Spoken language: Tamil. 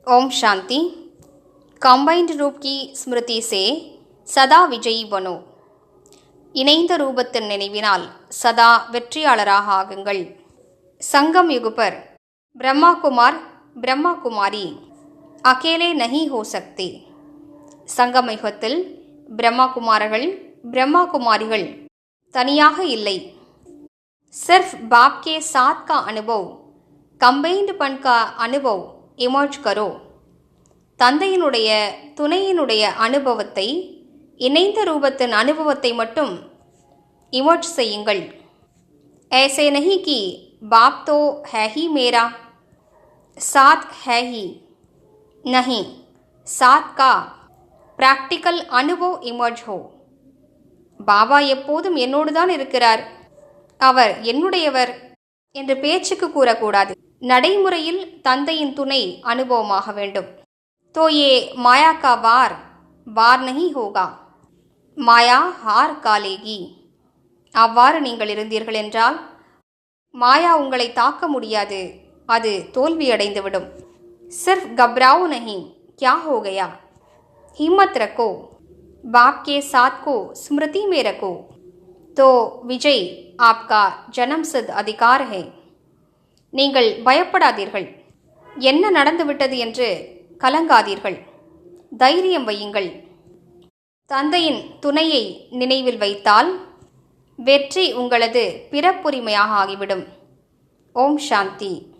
ओम शांति। कंबाइंड रूप की स्मृति से सदा विजयी बनो। இணைந்த ரூபத்தின் நினைவினால் சதா வெற்றியாளராக ஆகுங்கள். संगम युग पर ब्रह्मा कुमार ब्रह्मा कुमारी अकेले नहीं हो सकते. சங்கம யுகத்தில் பிரம்மா குமாரர்கள் பிரம்மா குமாரிகள் தனியாக இல்லை. सिर्फ बाप के साथ का अनुभव कंबाइंडपन का अनुभव इमर्ज करो. தந்தையினுடைய துணையினுடைய அனுபவத்தை இணைந்த ரூபத்தின் அனுபவத்தை மட்டும் இமர்ஜ் செய்யுங்கள். ऐसे नहीं कि बाप तो है ही मेरा, साथ है ही नहीं, साथ का प्रैक्टिकल अनुभव इमर्ज हो. பாபா எப்போதும் என்னோடு தான் இருக்கிறார், அவர் என்னுடையவர் என்று பேச்சுக்கு கூறக்கூடாது. நடைமுறையில் தந்தையின் துணை அனுபவமாக வேண்டும். तो ये माया का वार नहीं होगा, மாயா हार காலேகி. அவ்வாறு நீங்கள் இருந்தீர்கள் என்றால் மாயா உங்களை தாக்க முடியாது, அது தோல்வியடைந்துவிடும். सिर्फ घबराओ नहीं, क्या हो गया, हिम्मत रखो, बाप के साथ को स्मृति में रखो, तो विजय आपका जन्म सिद्ध अधिकार है. நீங்கள் பயப்படாதீர்கள், என்ன நடந்துவிட்டது என்று கலங்காதீர்கள், தைரியம் வையுங்கள். தந்தையின் துணையை நினைவில் வைத்தால் வெற்றி உங்களது பிறப்புரிமையாக ஆகிவிடும். ஓம் சாந்தி.